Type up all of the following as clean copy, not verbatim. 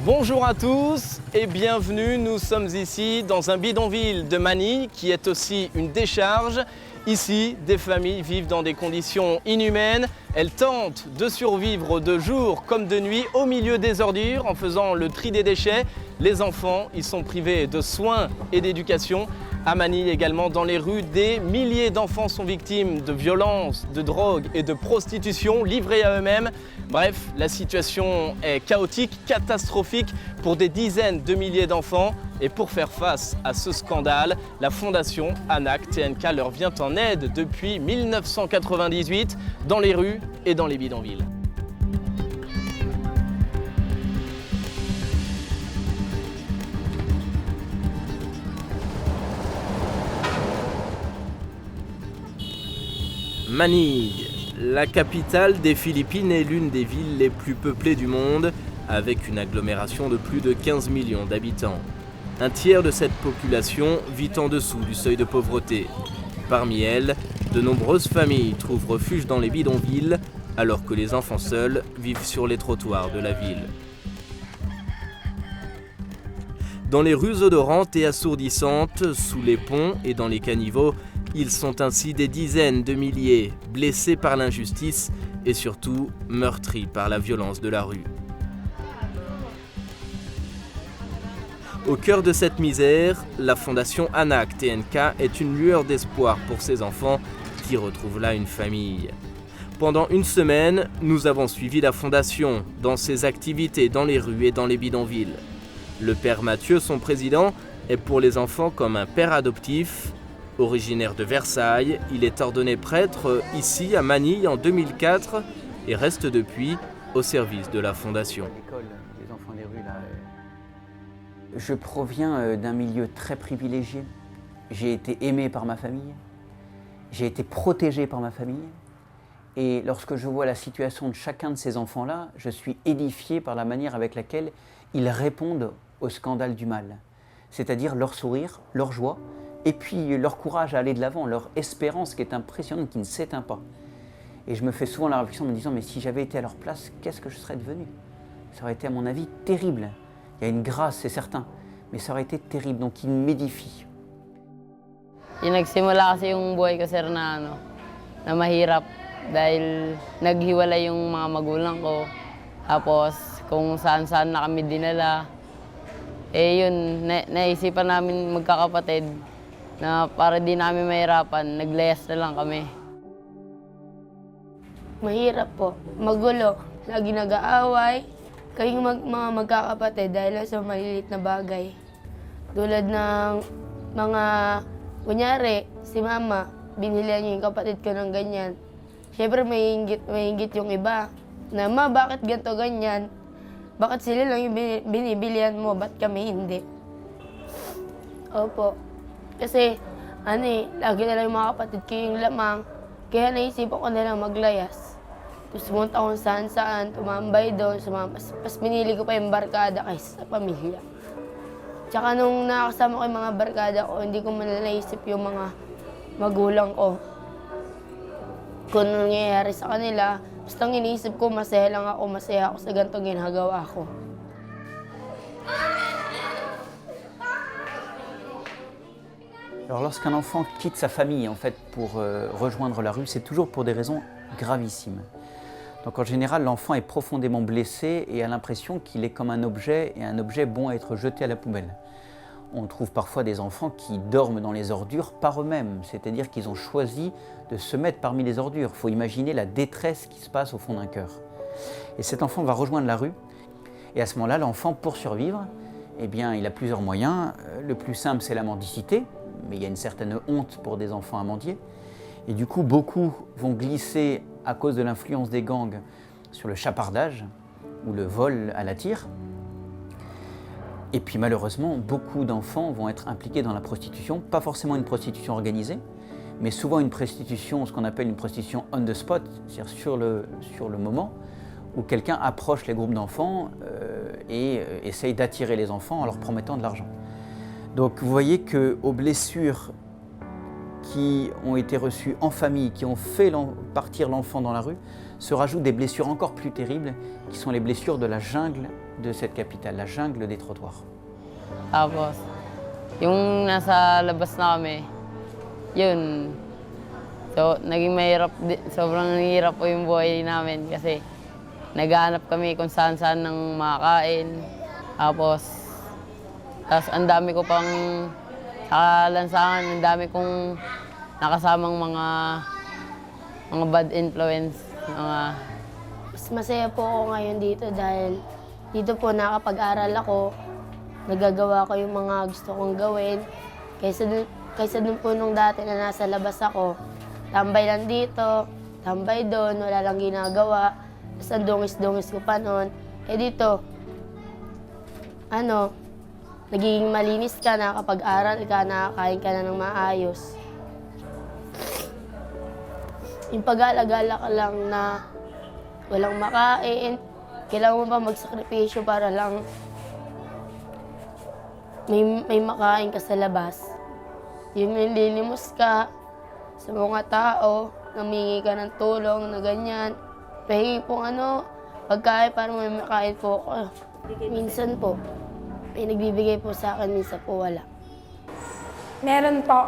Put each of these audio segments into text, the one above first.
Bonjour à tous et bienvenue, nous sommes ici dans un bidonville de Manille qui est aussi une décharge. Ici, des familles vivent dans des conditions inhumaines. Elles tentent de survivre de jour comme de nuit au milieu des ordures en faisant le tri des déchets. Les enfants, ils sont privés de soins et d'éducation. À Manille également, dans les rues, des milliers d'enfants sont victimes de violences, de drogue et de prostitution, livrés à eux-mêmes. Bref, la situation est chaotique, catastrophique pour des dizaines de milliers d'enfants. Et pour faire face à ce scandale, la fondation ANAC TNK leur vient en aide depuis 1998 dans les rues et dans les bidonvilles. Manille, la capitale des Philippines, est l'une des villes les plus peuplées du monde, avec une agglomération de plus de 15 millions d'habitants. Un tiers de cette population vit en dessous du seuil de pauvreté. Parmi elles, de nombreuses familles trouvent refuge dans les bidonvilles, alors que les enfants seuls vivent sur les trottoirs de la ville. Dans les rues odorantes et assourdissantes, sous les ponts et dans les caniveaux, ils sont ainsi des dizaines de milliers, blessés par l'injustice et surtout meurtris par la violence de la rue. Au cœur de cette misère, la fondation ANAC TNK est une lueur d'espoir pour ces enfants qui retrouvent là une famille. Pendant une semaine, nous avons suivi la fondation dans ses activités dans les rues et dans les bidonvilles. Le père Mathieu, son président, est pour les enfants comme un père adoptif. Originaire de Versailles, il est ordonné prêtre ici à Manille en 2004 et reste depuis au service de la fondation. L'école des enfants des rues, là, je proviens d'un milieu très privilégié. J'ai été aimé par ma famille, j'ai été protégé par ma famille. Et lorsque je vois la situation de chacun de ces enfants-là, je suis édifié par la manière avec laquelle ils répondent au scandale du mal. C'est-à-dire leur sourire, leur joie, et puis leur courage à aller de l'avant, leur espérance qui est impressionnante, qui ne s'éteint pas. Et je me fais souvent la réflexion en me disant, mais si j'avais été à leur place, qu'est-ce que je serais devenu? Ça aurait été à mon avis terrible. Il y a une grâce, c'est certain, mais ça aurait été terrible, donc ils m'édifient. Yung nagsimula kasi yung buhay ko, sir, na mahirap dahil naghiwalay yung mga magulang ko. Tapos kung saan-saan na kami dinala. Eh yun, naisipan namin magkakapatid na para di namin mahirapan, naglayas na lang kami. Mahirap po, magulo, lagi nag-aaway, kayong mga magkakapatid dahil sa maliliit na bagay. Tulad ng mga, kunyari, si mama, binilihan niya yung kapatid ko ng ganyan. Siyempre may inggit yung iba, na ma, bakit ganito ganyan? Bakit sila lang yung binibilihan mo, ba't kami hindi? Opo. Kasi, lagi na lang yung mga kapatid ko yung lamang, kaya naisipan ko na lang maglayas. Tapos pumunta kung saan-saan, tumambay doon, mas pinili ko pa yung barkada kaysa sa pamilya. Tsaka nung nakasama ko yung mga barkada ko, hindi ko man naisip yung mga magulang ko. Kung nangyayari sa kanila, basta iniisip ko, masaya lang ako, masaya ako sa ganitong ginagawa ko. Alors lorsqu'un enfant quitte sa famille en fait, pour rejoindre la rue, c'est toujours pour des raisons gravissimes. Donc en général, l'enfant est profondément blessé et a l'impression qu'il est comme un objet, et un objet bon à être jeté à la poubelle. On trouve parfois des enfants qui dorment dans les ordures par eux-mêmes, c'est-à-dire qu'ils ont choisi de se mettre parmi les ordures. Il faut imaginer la détresse qui se passe au fond d'un cœur. Et cet enfant va rejoindre la rue, et à ce moment-là, l'enfant, pour survivre, eh bien, il a plusieurs moyens. Le plus simple, c'est la mendicité, mais il y a une certaine honte pour des enfants à mendier. Et du coup, beaucoup vont glisser, à cause de l'influence des gangs, sur le chapardage ou le vol à la tire. Et puis malheureusement, beaucoup d'enfants vont être impliqués dans la prostitution, pas forcément une prostitution organisée, mais souvent une prostitution, ce qu'on appelle une prostitution on the spot, c'est-à-dire sur le moment, où quelqu'un approche les groupes d'enfants et essaye d'attirer les enfants en leur promettant de l'argent. Donc vous voyez qu'aux blessures qui ont été reçues en famille, qui ont fait partir l'enfant dans la rue, se rajoutent des blessures encore plus terribles, qui sont les blessures de la jungle de cette capitale, la jungle des trottoirs. Tapos, yung nasa labas na kami, yun. So, naging mahirap, sobrang hirap po yung buhay namin kasi naghahanap kami kung saan-saan ng makakain. Tapos ang dami ko pang sa lansangan, ang dami kong nakasamang mga bad influence. Mas masaya po ako ngayon dito dahil dito po nakapag-aral ako, nagagawa ko yung mga gusto kong gawin. Kaysa dun po nung dati na nasa labas ako, tambay lang dito, tambay doon, wala lang ginagawa. Tapos ang dungis-dungis ko pa noon. Dito, nagiging malinis ka, nakakapag-aral ka, nakakain ka na ng maayos. Yung pag-alagala ka lang na walang makain, kailangan mo pa magsakripisyo para lang may makain ka sa labas. Yung nililimos ka sa mga tao, namingi ka ng tulong na ganyan. Pahingi pong pagkain para may makain po ako. Minsan po, may nagbibigay po sa akin, minsan po wala. Meron po.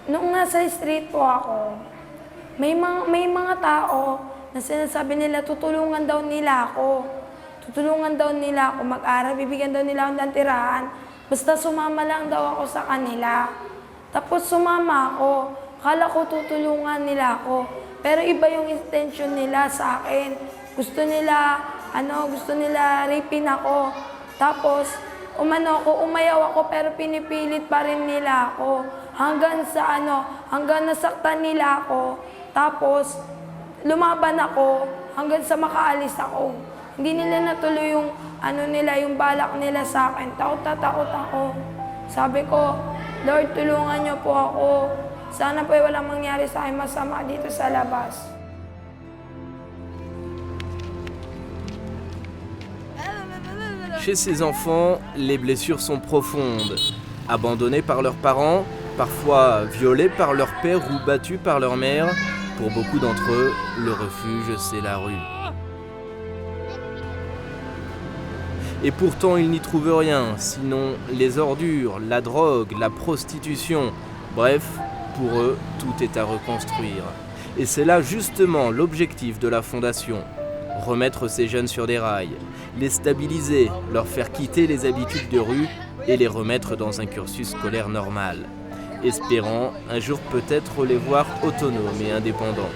Nung nasa street po ako, may mga tao na sinasabi nila tutulungan daw nila ako. Tutulungan daw nila ako mag-aral, bibigyan daw nila ako ng tirahan. Basta sumama lang daw ako sa kanila. Tapos sumama ako. Akala ko tutulungan nila ako. Pero iba yung intention nila sa akin. Gusto nila rapin ako. Tapos, umayaw ako pero pinipilit pa rin nila ako. Hanggang nasaktan nila ako. Tapos, lumaban ako hanggang sa makaalis ako. Hindi nila natuloy yung yung balak nila sa akin. Takot ako. Sabi ko, Lord, tulungan niyo po ako. Sana po walang mangyari sa akin masama dito sa labas. Chez ces enfants, les blessures sont profondes. Abandonnés par leurs parents, parfois violés par leur père ou battus par leur mère, pour beaucoup d'entre eux, le refuge, c'est la rue. Et pourtant, ils n'y trouvent rien, sinon les ordures, la drogue, la prostitution. Bref, pour eux, tout est à reconstruire. Et c'est là justement l'objectif de la Fondation. Remettre ces jeunes sur des rails, les stabiliser, leur faire quitter les habitudes de rue et les remettre dans un cursus scolaire normal, espérant un jour peut-être les voir autonomes et indépendants.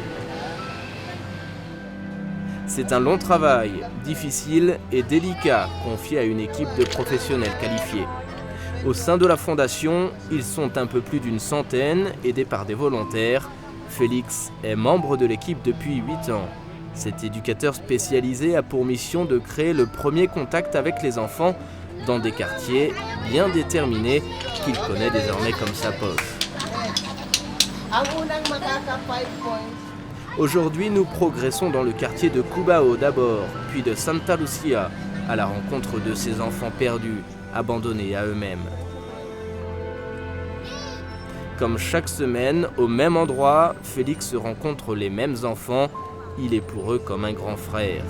C'est un long travail, difficile et délicat, confié à une équipe de professionnels qualifiés. Au sein de la Fondation, ils sont un peu plus d'une centaine, aidés par des volontaires. Félix est membre de l'équipe depuis 8 ans. Cet éducateur spécialisé a pour mission de créer le premier contact avec les enfants dans des quartiers bien déterminés qu'il connaît désormais comme sa poche. Aujourd'hui, nous progressons dans le quartier de Cubao d'abord, puis de Santa Lucia, à la rencontre de ces enfants perdus, abandonnés à eux-mêmes. Comme chaque semaine, au même endroit, Félix rencontre les mêmes enfants. Il est pour eux comme un grand frère.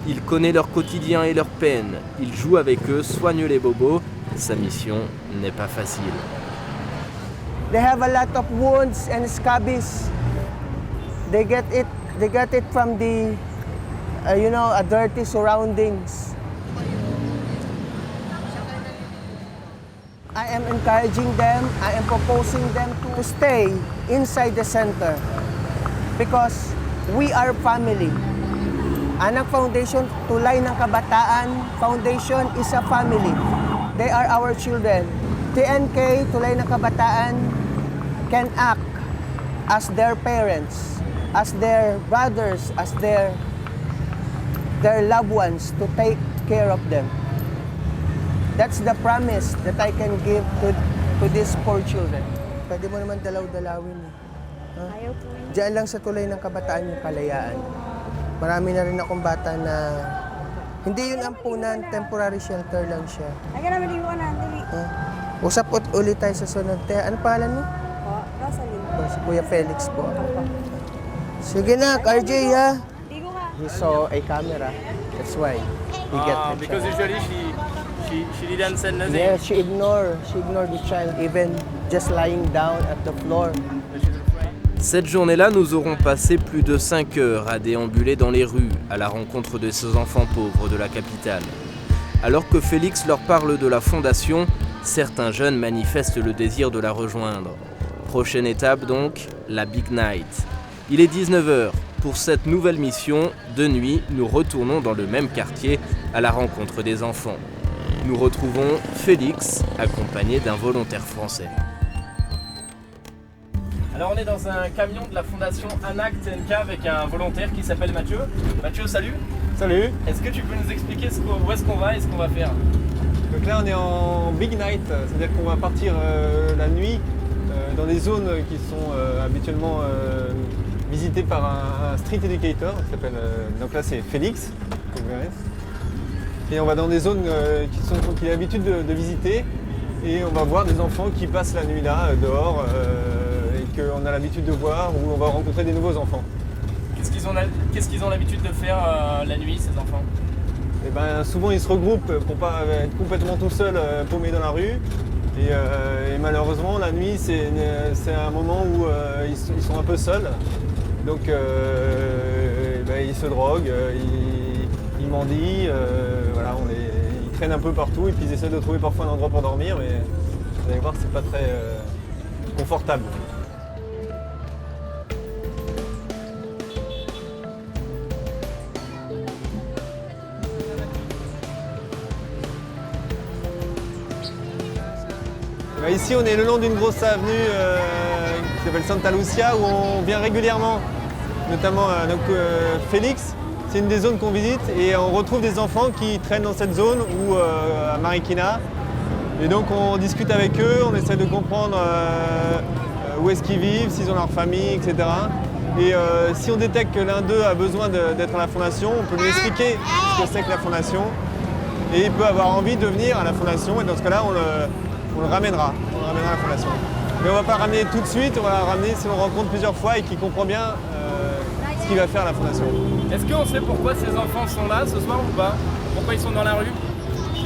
Il connaît leur quotidien et leurs peines. Il joue avec eux, soigne les bobos. Sa mission n'est pas facile. They have a lot of wounds and scabies. They get it from the, dirty surroundings. I am encouraging them, I am proposing them to stay inside the center because we are family. Anak Foundation, Tulay ng Kabataan Foundation is a family. They are our children. TNK, Tulay ng Kabataan, can act as their parents, as their brothers, as their loved ones to take care of them. That's the promise that I can give to these poor children. Pwede mo naman dalaw-dalawin. Ayaw po. Diyan lang sa Tulay ng Kabataan yung kalayaan. Marami na rin akong bata na hindi yun ampunan, temporary shelter lang siya. Ay, namin yung dali. Usap ulit tayo sa sunod. Ano pangalan mo? Po, Rosalie. Si Kuya Felix po. Sige na, RJ ha. Digo nga. He saw a camera. That's why he get the because child. usually she didn't say nothing. Yeah, she ignored the child, even just lying down at the floor. Cette journée-là, nous aurons passé plus de 5 heures à déambuler dans les rues à la rencontre de ces enfants pauvres de la capitale. Alors que Félix leur parle de la fondation, certains jeunes manifestent le désir de la rejoindre. Prochaine étape donc, la Big Night. Il est 19h. Pour cette nouvelle mission, de nuit, nous retournons dans le même quartier à la rencontre des enfants. Nous retrouvons Félix, accompagné d'un volontaire français. Alors on est dans un camion de la fondation Anak TNK avec un volontaire qui s'appelle Mathieu. Mathieu, salut. Salut. Est-ce que tu peux nous expliquer où est-ce qu'on va et ce qu'on va faire? Donc là on est en Big Night, c'est-à-dire qu'on va partir la nuit dans des zones qui sont habituellement visitées par un street educator qui s'appelle, donc là c'est Félix, que vous verrez. Et on va dans des zones qu'il a l'habitude de visiter et on va voir des enfants qui passent la nuit là dehors et qu'on a l'habitude de voir, où on va rencontrer des nouveaux enfants. Qu'est-ce qu'ils ont l'habitude de faire la nuit, ces enfants? Et ben, souvent ils se regroupent pour pas être complètement tout seuls paumés dans la rue. Et malheureusement la nuit c'est un moment où ils sont un peu seuls. Donc ils se droguent, ils mendient, voilà, ils traînent un peu partout et puis ils essaient de trouver parfois un endroit pour dormir, mais vous allez voir c'est pas très confortable. Ici, on est le long d'une grosse avenue qui s'appelle Santa Lucia, où on vient régulièrement, notamment Félix. C'est une des zones qu'on visite et on retrouve des enfants qui traînent dans cette zone ou à Marikina. Et donc on discute avec eux, on essaie de comprendre où est-ce qu'ils vivent, s'ils ont leur famille, etc. Et si on détecte que l'un d'eux a besoin d'être à la fondation, on peut lui expliquer ce que c'est que la fondation. Et il peut avoir envie de venir à la fondation et dans ce cas-là, on le ramènera à la fondation. Mais on ne va pas le ramener tout de suite, on va le ramener si on le rencontre plusieurs fois et qu'il comprend bien ce qu'il va faire à la fondation. Est-ce qu'on sait pourquoi ces enfants sont là ce soir ou pas? Pourquoi ils sont dans la rue?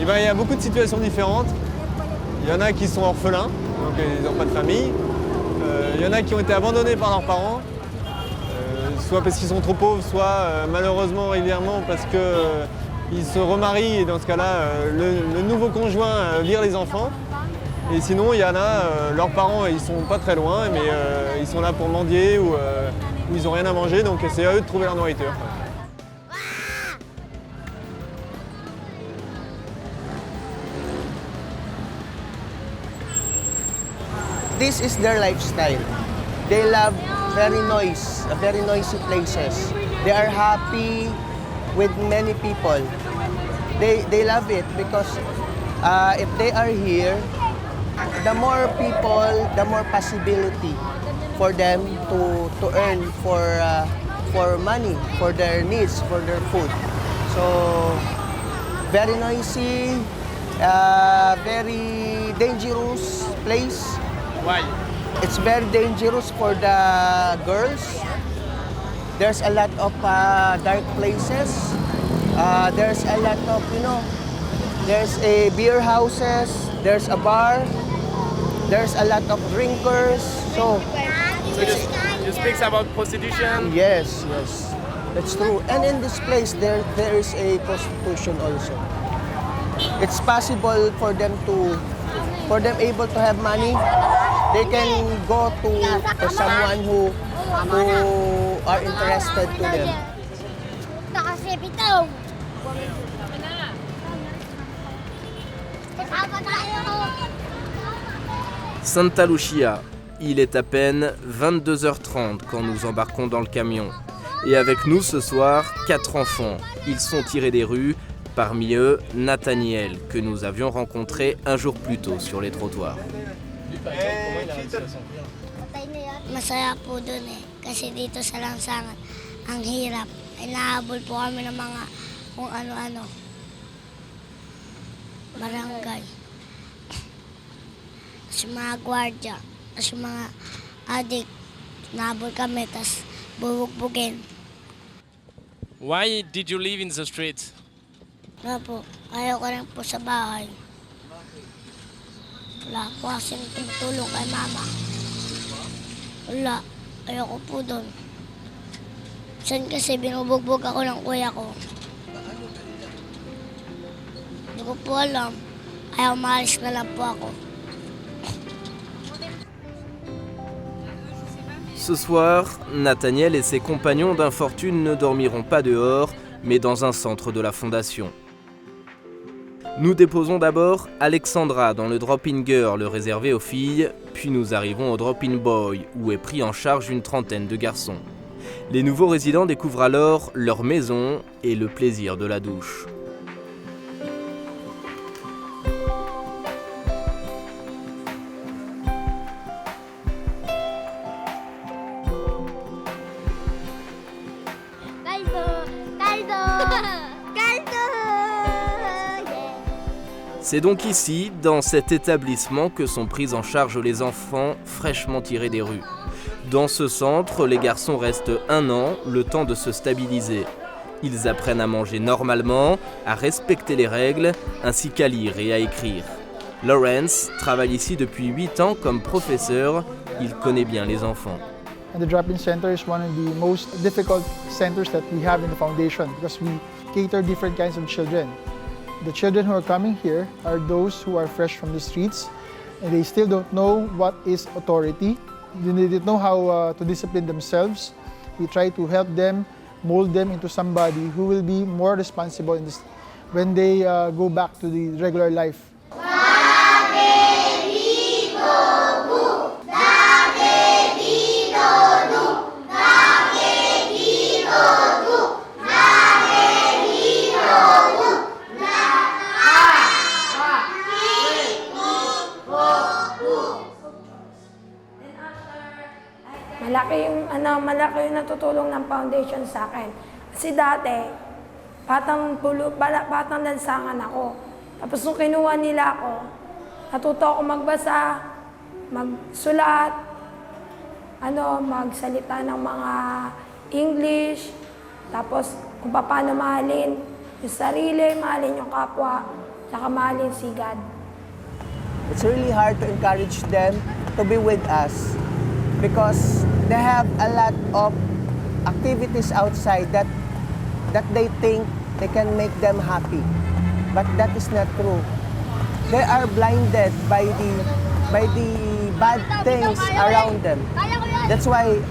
Eh ben, il y a beaucoup de situations différentes. Il y en a qui sont orphelins, donc ils n'ont pas de famille. Il y en a qui ont été abandonnés par leurs parents, soit parce qu'ils sont trop pauvres, soit malheureusement régulièrement parce qu'ils se remarient et dans ce cas-là, le nouveau conjoint vire les enfants. Et sinon, il y en a, leurs parents, ils sont pas très loin, mais ils sont là pour mendier ou ils n'ont rien à manger, donc c'est à eux de trouver leur nourriture. This is their lifestyle. They love very noisy places. They are happy with many people. They love it because if they are here, the more people, the more possibility for them to earn for money, for their needs, for their food. So very noisy, very dangerous place. Why? It's very dangerous for the girls. There's a lot of dark places. There's a lot of, there's a beer houses, there's a bar, there's a lot of drinkers. So you speak about prostitution? yes, that's true. And in this place, there is a prostitution also. It's possible for them able to have money. They can go to someone who are interested to them. Santa Lucia, il est à peine 22h30 quand nous embarquons dans le camion. Et avec nous ce soir, 4 enfants. Ils sont tirés des rues, parmi eux Nathaniel, que nous avions rencontré un jour plus tôt sur les trottoirs. Masaya po dun kasi dito sa Lansangan, ang hirap. Ay nahabol po kami ng mga kung ano-ano. Barangay. Tapos mga gwardya, tapos mga adik, nahabol kami, tapos bubugbugin. Why did you live in the street? Wala po. Ayaw ko rin po sa bahay. Wala po kasi tumutulong kay mama. Wala. Ayaw ko po doon. Saan kasi binubugbog ako ng kuya ko. Hindi ko po alam. Ayaw maalis na lang po ako. Ce soir, Nathaniel et ses compagnons d'infortune ne dormiront pas dehors, mais dans un centre de la Fondation. Nous déposons d'abord Alexandra dans le Drop-In Girl réservé aux filles, puis nous arrivons au Drop-In Boy, où est pris en charge une trentaine de garçons. Les nouveaux résidents découvrent alors leur maison et le plaisir de la douche. C'est donc ici, dans cet établissement, que sont pris en charge les enfants fraîchement tirés des rues. Dans ce centre, les garçons restent 1 an, le temps de se stabiliser. Ils apprennent à manger normalement, à respecter les règles, ainsi qu'à lire et à écrire. Lawrence travaille ici depuis 8 ans comme professeur. Il connaît bien les enfants. And the drop-in center is one of the most difficult centers that we have in the foundation because we cater different kinds of children. The children who are coming here are those who are fresh from the streets and they still don't know what is authority. They don't know how to discipline themselves. We try to help them, mold them into somebody who will be more responsible in this, when they go back to the regular life. Malaki yung natutulong ng foundation sa akin. Kasi dati, batang lansangan ako. Tapos nung kinuha nila ako, natuto ako magbasa, magsulat, magsalita ng mga English, tapos kung paano mahalin yung sarili, mahalin yung kapwa, saka mahalin si God. It's really hard to encourage them to be with us because they have a lot of activities outside that they think they can make them happy. But that is not true. They are blinded by the bad things around them. That's why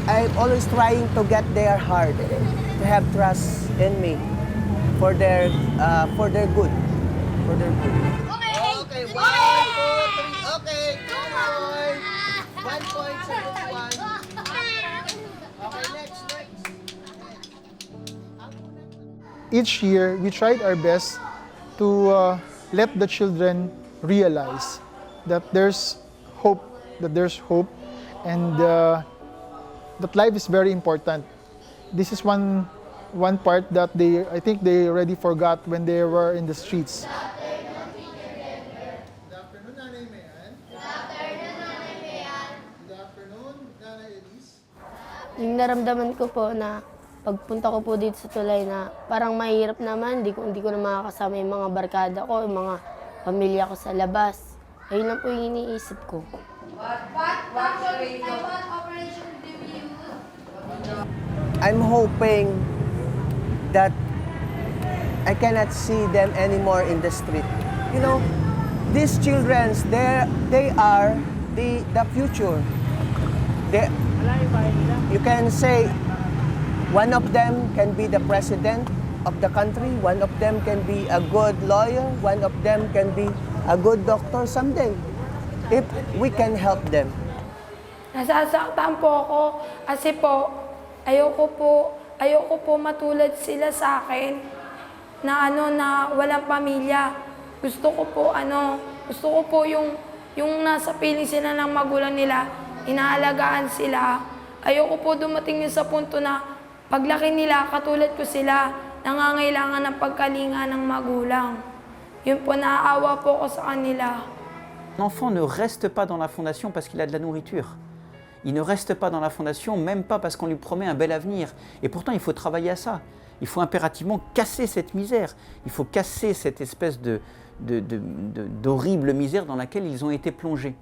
I'm always trying to get their heart, to have trust in me for their good. For their good. Okay, 1, 2, 3, okay, good boy. 1 point sa group 1. Okay, next. Each year, we tried our best to let the children realize that there's hope, and that life is very important. This is one part that I think they already forgot when they were in the streets. Yung naramdaman ko po na pagpunta ko po dito sa tulay na parang mahirap naman, hindi ko na makakasama yung mga barkada ko, yung mga pamilya ko sa labas. Ayun lang po yung iniisip ko. I'm hoping that I cannot see them anymore in the street. You know, these children, they are the future. You can say one of them can be the president of the country, one of them can be a good lawyer, one of them can be a good doctor someday, if we can help them. Nasasaktan po ako kasi po, ayoko po matulad sila sa akin na na walang pamilya. Gusto ko po yung nasa piling sila ng magulang nila, inaalagaan sila. Ayoko po dumating yun sa punto na paglaki nila, katulad ko sila, nangangailangan ng pagkalinga ng magulang. Yun po, naaawa po ko sa kanila. L'enfant ne reste pas dans la fondation parce qu'il a de la nourriture. Il ne reste pas dans la fondation, même pas parce qu'on lui promet un bel avenir. Et pourtant, il faut travailler à ça. Il faut impérativement casser cette misère. Il faut casser cette espèce d'horrible misère dans laquelle ils ont été plongés.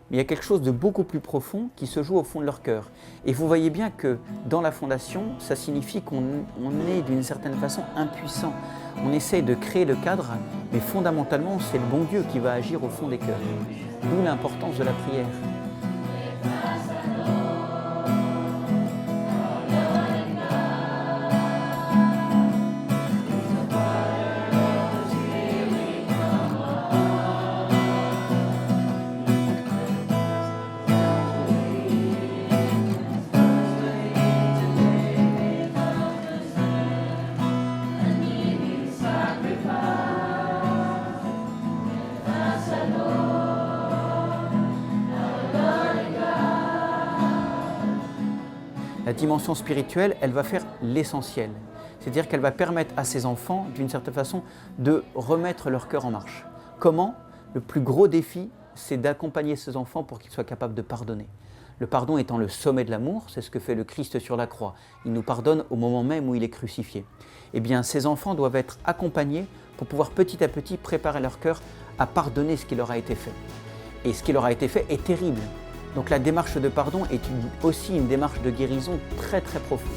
Mais il y a quelque chose de beaucoup plus profond qui se joue au fond de leur cœur. Et vous voyez bien que dans la Fondation, ça signifie qu'on est d'une certaine façon impuissant. On essaie de créer le cadre, mais fondamentalement, c'est le bon Dieu qui va agir au fond des cœurs. D'où l'importance de la prière. La dimension spirituelle, elle va faire l'essentiel. C'est-à-dire qu'elle va permettre à ces enfants, d'une certaine façon, de remettre leur cœur en marche. Comment? Le plus gros défi, c'est d'accompagner ces enfants pour qu'ils soient capables de pardonner. Le pardon étant le sommet de l'amour, c'est ce que fait le Christ sur la croix. Il nous pardonne au moment même où il est crucifié. Eh bien, ces enfants doivent être accompagnés pour pouvoir petit à petit préparer leur cœur à pardonner ce qui leur a été fait. Et ce qui leur a été fait est terrible. Donc la démarche de pardon est aussi une démarche de guérison très très profonde.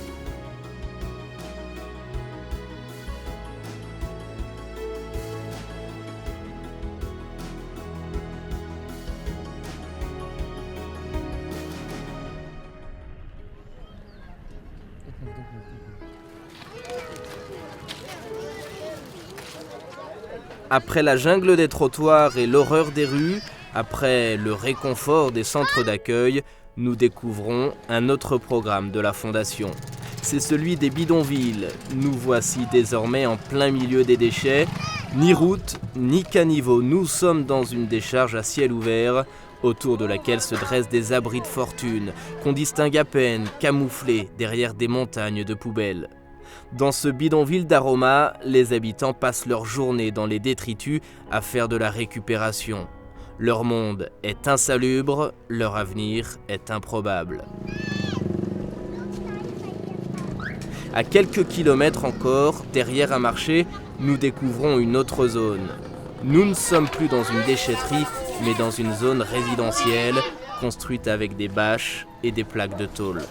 Après la jungle des trottoirs et l'horreur des rues, après le réconfort des centres d'accueil, nous découvrons un autre programme de la Fondation. C'est celui des bidonvilles. Nous voici désormais en plein milieu des déchets. Ni route, ni caniveau, nous sommes dans une décharge à ciel ouvert, autour de laquelle se dressent des abris de fortune, qu'on distingue à peine, camouflés derrière des montagnes de poubelles. Dans ce bidonville d'Aroma, les habitants passent leur journée dans les détritus à faire de la récupération. Leur monde est insalubre, leur avenir est improbable. À quelques kilomètres encore, derrière un marché, nous découvrons une autre zone. Nous ne sommes plus dans une déchetterie, mais dans une zone résidentielle, construite avec des bâches et des plaques de tôle.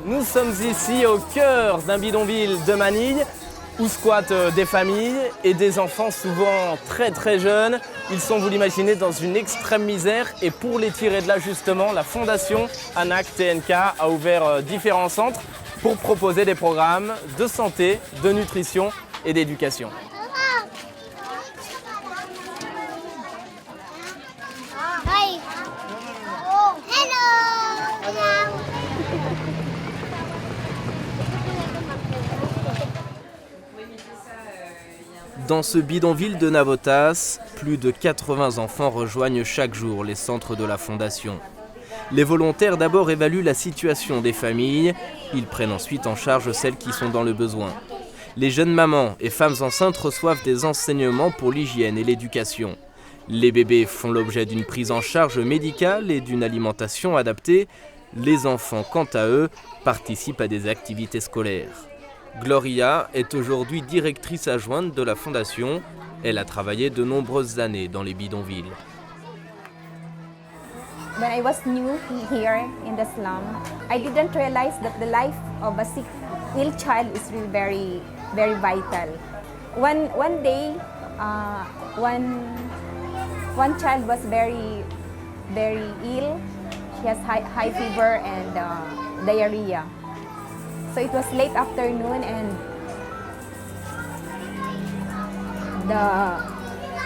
Nous sommes ici au cœur d'un bidonville de Manille où squattent des familles et des enfants souvent très très jeunes. Ils sont, vous l'imaginez, dans une extrême misère et pour les tirer de là justement, la Fondation ANAC TNK a ouvert différents centres pour proposer des programmes de santé, de nutrition et d'éducation. Hi. Hello. Dans ce bidonville de Navotas, plus de 80 enfants rejoignent chaque jour les centres de la Fondation. Les volontaires d'abord évaluent la situation des familles, ils prennent ensuite en charge celles qui sont dans le besoin. Les jeunes mamans et femmes enceintes reçoivent des enseignements pour l'hygiène et l'éducation. Les bébés font l'objet d'une prise en charge médicale et d'une alimentation adaptée. Les enfants, quant à eux, participent à des activités scolaires. Gloria est aujourd'hui directrice adjointe de la Fondation. Elle a travaillé de nombreuses années dans les bidonvilles. When I was new here in the slum, I didn't realize that the life of a sick, ill child is really very vital. One day, one child was very ill. She has high fever and diarrhea. So it was late afternoon and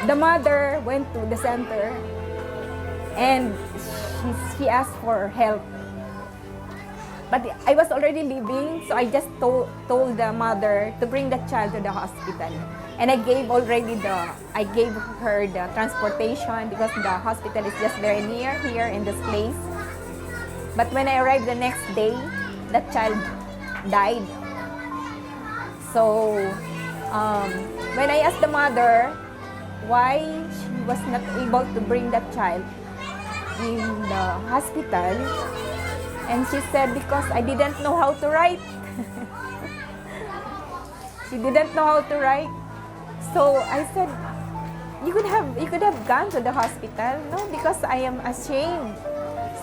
the mother went to the center and she asked for help. But I was already leaving, so I just told the mother to bring the child to the hospital. And I gave her the transportation because the hospital is just very near here in this place. But when I arrived the next day, that child died. So when I asked the mother why she was not able to bring that child in the hospital, and she said, because I didn't know how to write. She didn't know how to write. So I said, you could have gone to the hospital, no, because I am ashamed.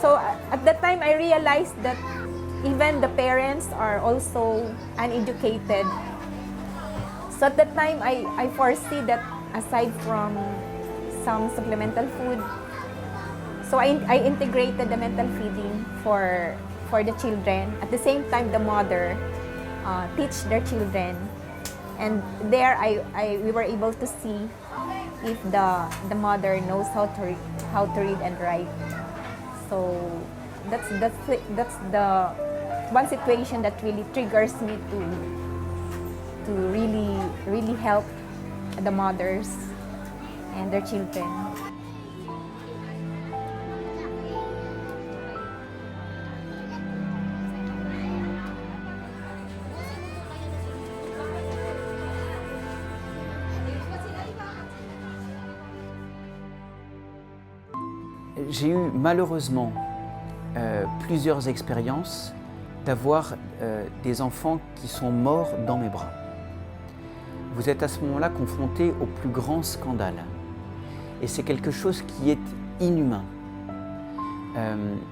So at that time I realized that even the parents are also uneducated. So at that time I foresee that aside from some supplemental food, so I integrated the mental feeding for the children. At the same time, the mother teach their children, and there we were able to see if the mother knows how to read and write. So that's the one situation that really triggers me to really help the mothers and their children. J'ai eu malheureusement plusieurs expériences d'avoir des enfants qui sont morts dans mes bras. Vous êtes à ce moment-là confronté au plus grand scandale. Et c'est quelque chose qui est inhumain.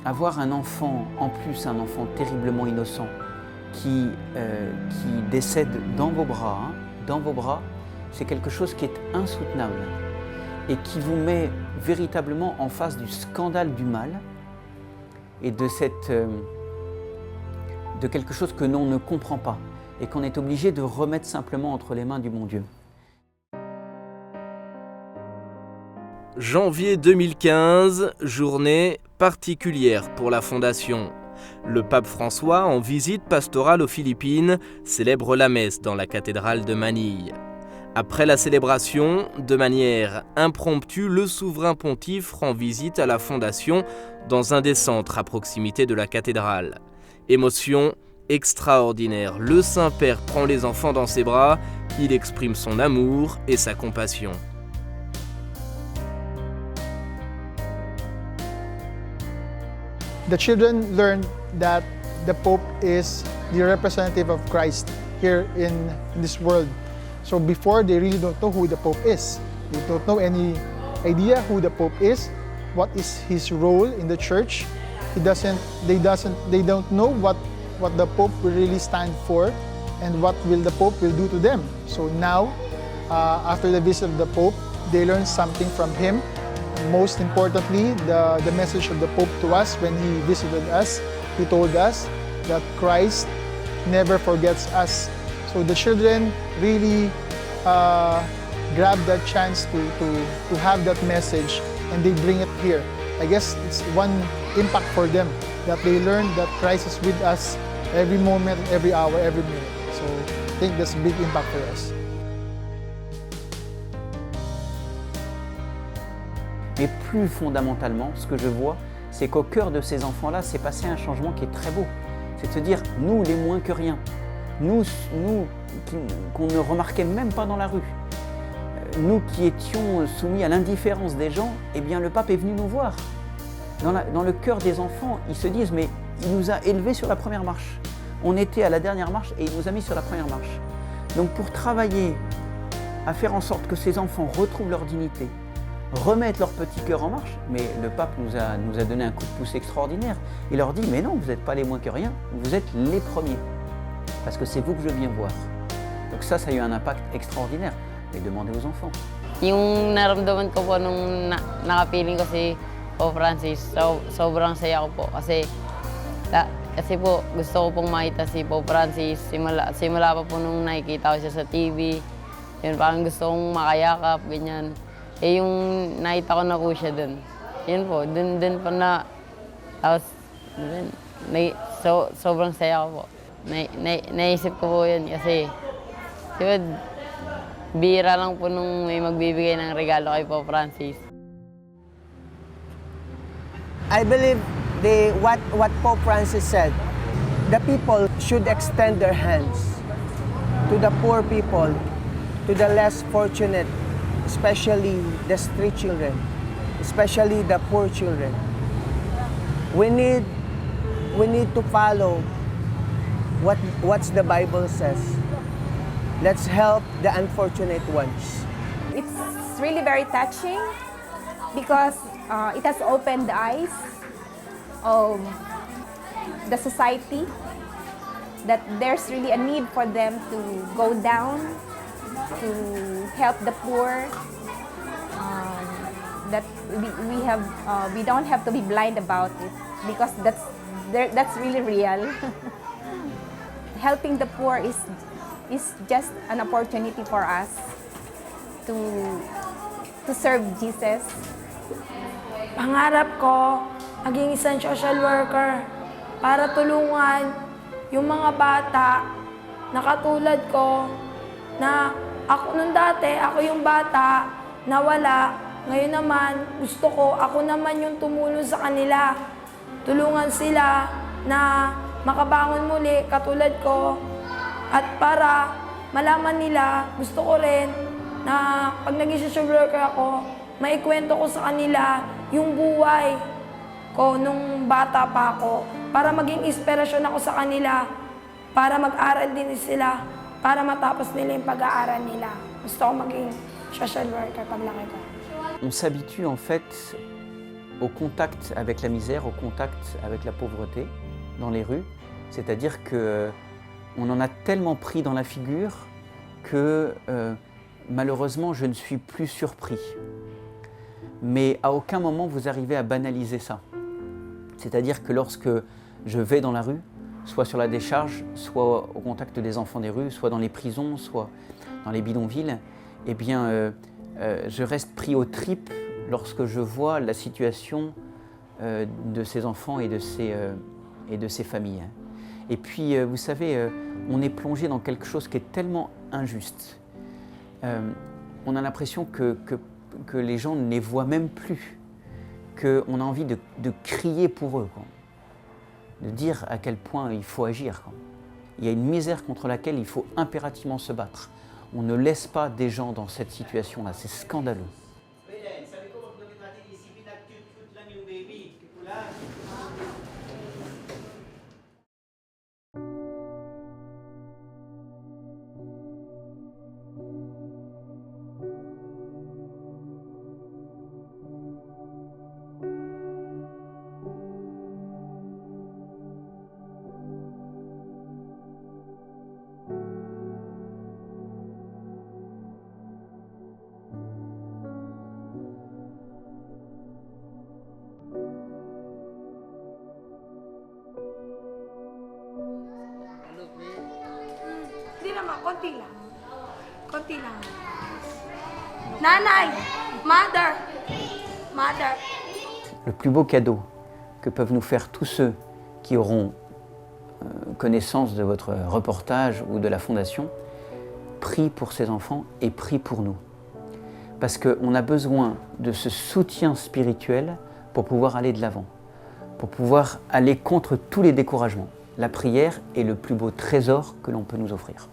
Avoir un enfant, en plus un enfant terriblement innocent, qui décède dans vos bras, c'est quelque chose qui est insoutenable et qui vous met véritablement en face du scandale du mal et de quelque chose que l'on ne comprend pas et qu'on est obligé de remettre simplement entre les mains du bon Dieu. Janvier 2015, journée particulière pour la Fondation. Le pape François, en visite pastorale aux Philippines, célèbre la messe dans la cathédrale de Manille. Après la célébration, de manière impromptue, le souverain pontife rend visite à la Fondation dans un des centres à proximité de la cathédrale. Émotion extraordinaire, le Saint-Père prend les enfants dans ses bras, il exprime son amour et sa compassion. The children learned that the Pope is the representative of Christ here in this world. So before, they really don't know who the Pope is. They don't know any idea who the Pope is, what is his role in the church. They don't know what the Pope will really stand for and what the Pope will do to them. So now, after the visit of the Pope, they learn something from him. Most importantly, the message of the Pope to us when he visited us, he told us that Christ never forgets us. So the children really grab that chance to have that message, and they bring it here. I guess it's one impact for them, that they learn that Christ is with us every moment, every hour, every minute. So I think that's a big impact for us. Mais plus fondamentalement, ce que je vois, c'est qu'au cœur de ces enfants-là, s'est passé un changement qui est très beau. C'est de se dire, nous, les moins que rien, nous qu'on ne remarquait même pas dans la rue, nous qui étions soumis à l'indifférence des gens, eh bien le pape est venu nous voir. Dans le cœur des enfants, ils se disent, mais il nous a élevés sur la première marche. On était à la dernière marche et il nous a mis sur la première marche. Donc pour travailler à faire en sorte que ces enfants retrouvent leur dignité, remettent leur petit cœur en marche, mais le pape nous a donné un coup de pouce extraordinaire. Il leur dit, mais non, vous n'êtes pas les moins que rien, vous êtes les premiers, parce que c'est vous que je viens voir. Donc ça a eu un impact extraordinaire. Mais demandez aux enfants. Yung naramdaman ko po nung nakapiling ko si Pope Francis, sobrang saya ko po. Kasi po gusto ko pong makita si Pope Francis. Simula pa po nung nakikita ko siya sa TV. Yun, parang gusto kong makayakap, ganyan. Eh yung nakita ko na po siya dun. Yun po, dun pa na. Tapos, sobrang saya ko po. Naisip ko po yun kasi, diba, bira lang po nung may magbibigay ng regalo kay Pope Francis. I believe what Pope Francis said, the people should extend their hands to the poor people, to the less fortunate, especially the street children, especially the poor children. We need to follow what the Bible says. Let's help the unfortunate ones. It's really very touching because it has opened the eyes of the society that there's really a need for them to go down, to help the poor, that we don't have to be blind about it because that's really real. Helping the poor is just an opportunity for us to serve Jesus. Pangarap ko, maging isang social worker para tulungan yung mga bata na katulad ko na ako nung dati, ako yung bata na wala. Ngayon naman, gusto ko, ako naman yung tumulong sa kanila. Tulungan sila na makabangon muli katulad ko. At para malaman nila, gusto ko rin na pag naging social worker ako, maikwento ko sa kanila yung buhay ko nung bata pa ako. Para maging inspirasyon ako sa kanila, para mag-aral din sila, para matapos nila yung pag-aaral nila. Gusto ko maging social worker paglaki ko. On s'habitue en fait au contact avec la misère, au contact avec la pauvreté dans les rues. C'est-à-dire qu'on en a tellement pris dans la figure que malheureusement je ne suis plus surpris. Mais à aucun moment vous arrivez à banaliser ça. C'est-à-dire que lorsque je vais dans la rue, soit sur la décharge, soit au contact des enfants des rues, soit dans les prisons, soit dans les bidonvilles, eh bien je reste pris aux tripes lorsque je vois la situation de ces enfants et de ces familles. Et puis, vous savez, on est plongé dans quelque chose qui est tellement injuste. On a l'impression que les gens ne les voient même plus, qu'on a envie de crier pour eux, quoi. De dire à quel point il faut agir, quoi. Il y a une misère contre laquelle il faut impérativement se battre. On ne laisse pas des gens dans cette situation-là, c'est scandaleux. Hindi naman, konti lang. Konti lang. Nanay! Mother! Mother! Le plus beau cadeau que peuvent nous faire tous ceux qui auront connaissance de votre reportage ou de la Fondation, prie pour ces enfants et prie pour nous. Parce qu'on a besoin de ce soutien spirituel pour pouvoir aller de l'avant, pour pouvoir aller contre tous les découragements. La prière est le plus beau trésor que l'on peut nous offrir.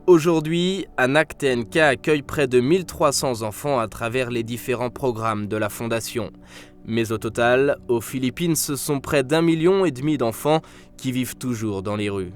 Aujourd'hui, Anak TNK accueille près de 1300 enfants à travers les différents programmes de la Fondation. Mais au total, aux Philippines, ce sont près d'1,5 million d'enfants qui vivent toujours dans les rues.